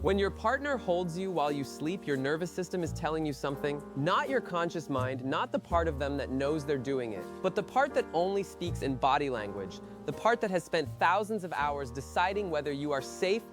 When your partner holds you while you sleep, your nervous system is telling you something. Not your conscious mind, not the part of them that knows they're doing it, but the part that only speaks in body language, the part that has spent thousands of hours deciding whether you are safe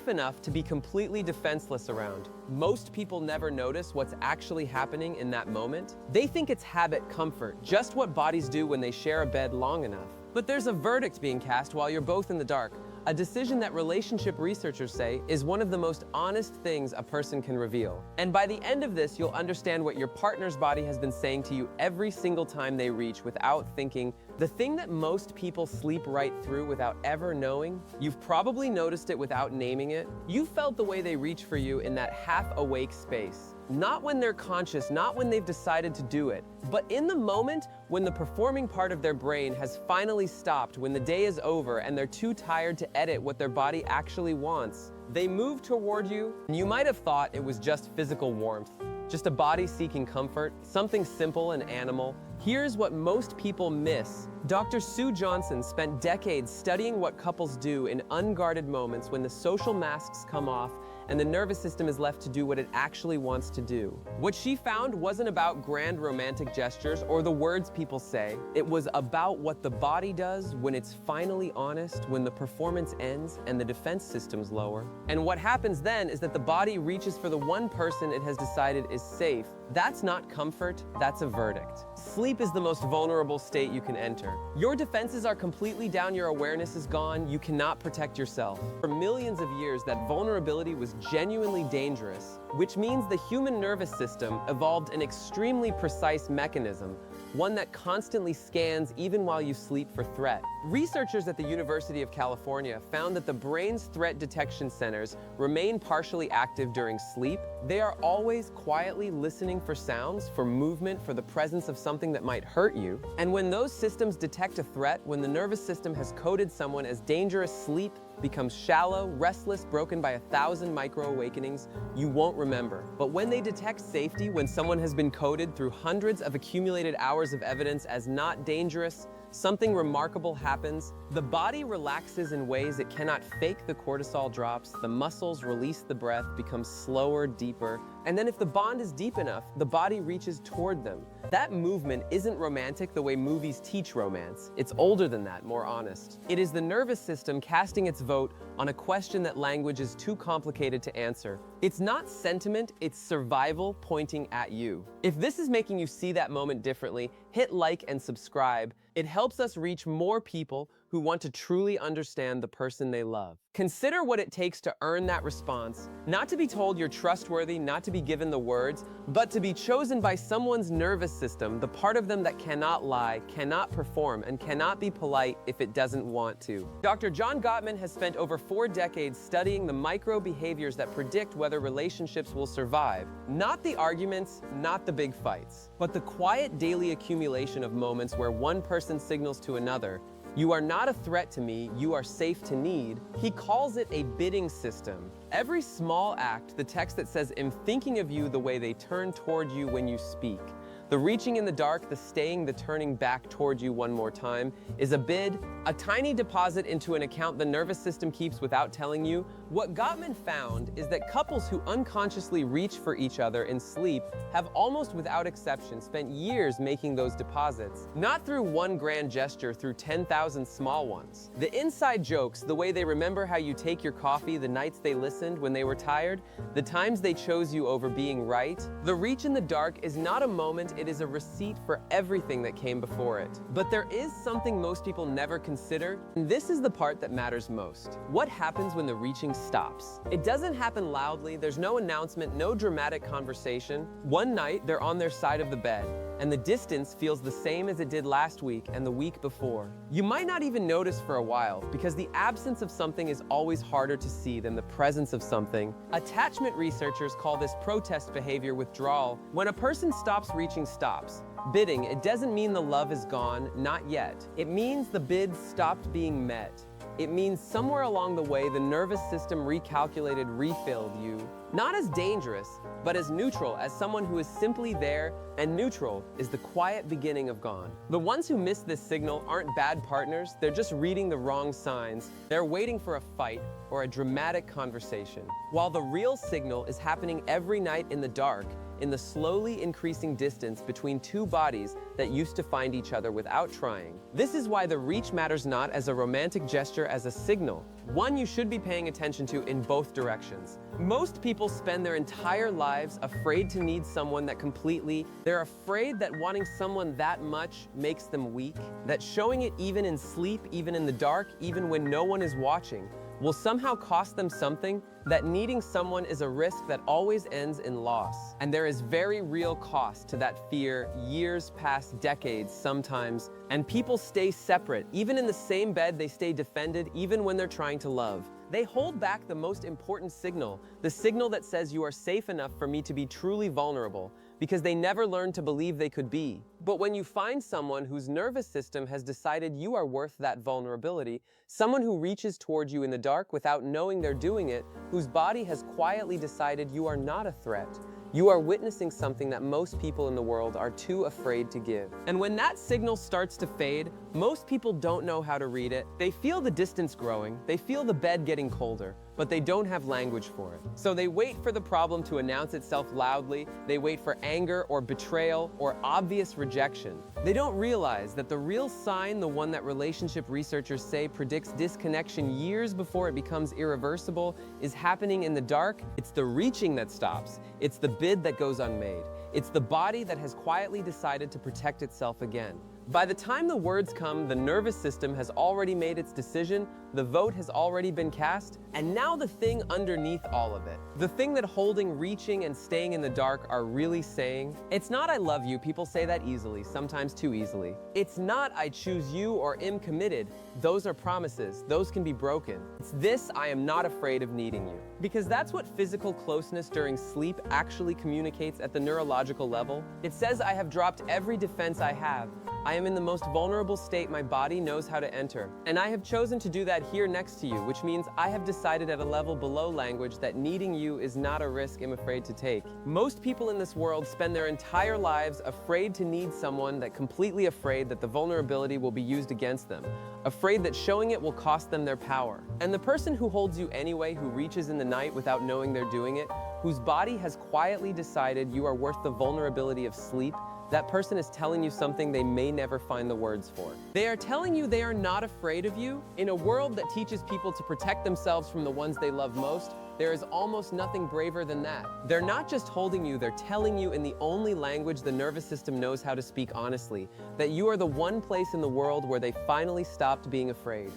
enough to be completely defenseless around. Most people never notice what's actually happening in that moment. They think it's habit, comfort, just what bodies do when they share a bed long enough. But there's a verdict being cast while you're both in the dark. A decision that relationship researchers say is one of the most honest things a person can reveal. And by the end of this, you'll understand what your partner's body has been saying to you every single time they reach without thinking. The thing that most people sleep right through without ever knowing, you've probably noticed it without naming it. You felt the way they reach for you in that half-awake space. Not when they're conscious, not when they've decided to do it, but in the moment when the performing part of their brain has finally stopped, when the day is over and they're too tired to edit what their body actually wants. They move toward you, and you might have thought it was just physical warmth, just a body seeking comfort, something simple and animal. Here's what most people miss. Dr. Sue Johnson spent decades studying what couples do in unguarded moments when the social masks come off and the nervous system is left to do what it actually wants to do. What she found wasn't about grand romantic gestures or the words people say. It was about what the body does when it's finally honest, when the performance ends and the defense system's lower. And what happens then is that the body reaches for the one person it has decided is safe. That's not comfort, that's a verdict. Sleep is the most vulnerable state you can enter. Your defenses are completely down, your awareness is gone, you cannot protect yourself. For millions of years, that vulnerability was genuinely dangerous, which means the human nervous system evolved an extremely precise mechanism, one that constantly scans even while you sleep for threat. Researchers at the University of California found that the brain's threat detection centers remain partially active during sleep. They are always quietly listening for sounds, for movement, for the presence of something that might hurt you. And when those systems detect a threat, when the nervous system has coded someone as dangerous, sleep becomes shallow, restless, broken by 1,000 micro-awakenings you won't remember. But when they detect safety, when someone has been coded through hundreds of accumulated hours of evidence as not dangerous, something remarkable happens. The body relaxes in ways it cannot fake. The cortisol drops, the muscles release, the breath becomes slower, deeper. And then if the bond is deep enough, the body reaches toward them. That movement isn't romantic the way movies teach romance. It's older than that, more honest. It is the nervous system casting its vote on a question that language is too complicated to answer. It's not sentiment, it's survival pointing at you. If this is making you see that moment differently, hit like and subscribe. It helps us reach more people who want to truly understand the person they love. Consider what it takes to earn that response, not to be told you're trustworthy, not to be given the words, but to be chosen by someone's nervous system, the part of them that cannot lie, cannot perform, and cannot be polite if it doesn't want to. Dr. John Gottman has spent over 4 decades studying the micro behaviors that predict whether relationships will survive. Not the arguments, not the big fights, but the quiet daily accumulation of moments where one person signals to another, "You are not a threat to me, you are safe to need." He calls it a bidding system. Every small act, the text that says, "I'm thinking of you," the way they turn toward you when you speak. The reaching in the dark, the staying, the turning back toward you one more time, is a bid, a tiny deposit into an account the nervous system keeps without telling you. What Gottman found is that couples who unconsciously reach for each other in sleep have almost without exception spent years making those deposits. Not through one grand gesture, through 10,000 small ones. The inside jokes, the way they remember how you take your coffee, the nights they listened when they were tired, the times they chose you over being right. The reach in the dark is not a moment, it is a receipt for everything that came before it. But there is something most people never consider, and this is the part that matters most. What happens when the reaching stops? It doesn't happen loudly, there's no announcement, no dramatic conversation. One night, they're on their side of the bed, and the distance feels the same as it did last week and the week before. You might not even notice for a while, because the absence of something is always harder to see than the presence of something. Attachment researchers call this protest behavior withdrawal. When a person stops reaching, stops bidding, it doesn't mean the love is gone, not yet. It means the bid stopped being met. It means somewhere along the way, the nervous system recalculated, refilled you, not as dangerous, but as neutral, as someone who is simply there, and neutral is the quiet beginning of gone. The ones who miss this signal aren't bad partners, they're just reading the wrong signs. They're waiting for a fight or a dramatic conversation. While the real signal is happening every night in the dark, in the slowly increasing distance between two bodies that used to find each other without trying. This is why the reach matters not as a romantic gesture, as a signal, one you should be paying attention to in both directions. Most people spend their entire lives afraid to need someone that completely. They're afraid that wanting someone that much makes them weak, that showing it even in sleep, even in the dark, even when no one is watching, will somehow cost them something, that needing someone is a risk that always ends in loss. And there is very real cost to that fear, years past decades sometimes, and people stay separate. Even in the same bed, they stay defended even when they're trying to love. They hold back the most important signal, the signal that says you are safe enough for me to be truly vulnerable, because they never learned to believe they could be. But when you find someone whose nervous system has decided you are worth that vulnerability, someone who reaches toward you in the dark without knowing they're doing it, whose body has quietly decided you are not a threat, you are witnessing something that most people in the world are too afraid to give. And when that signal starts to fade, most people don't know how to read it. They feel the distance growing, they feel the bed getting colder, but they don't have language for it. So they wait for the problem to announce itself loudly, they wait for anger or betrayal or obvious rejection. They don't realize that the real sign, the one that relationship researchers say predicts disconnection years before it becomes irreversible, is happening in the dark. It's the reaching that stops. It's the bid that goes unmade. It's the body that has quietly decided to protect itself again. By the time the words come, the nervous system has already made its decision, the vote has already been cast, and now the thing underneath all of it, the thing that holding, reaching, and staying in the dark are really saying, it's not "I love you," people say that easily, sometimes too easily. It's not "I choose you" or "am committed." Those are promises, those can be broken. It's this "I am not afraid of needing you." Because that's what physical closeness during sleep actually communicates at the neurological level. It says, I have dropped every defense I have. I am in the most vulnerable state my body knows how to enter. And I have chosen to do that here next to you, which means I have decided at a level below language that needing you is not a risk I'm afraid to take. Most people in this world spend their entire lives afraid to need someone, that completely afraid that the vulnerability will be used against them, afraid that showing it will cost them their power. And the person who holds you anyway, who reaches in the night without knowing they're doing it, whose body has quietly decided you are worth the vulnerability of sleep, that person is telling you something they may never find the words for. They are telling you they are not afraid of you. In a world that teaches people to protect themselves from the ones they love most, there is almost nothing braver than that. They're not just holding you, they're telling you in the only language the nervous system knows how to speak honestly, that you are the one place in the world where they finally stopped being afraid.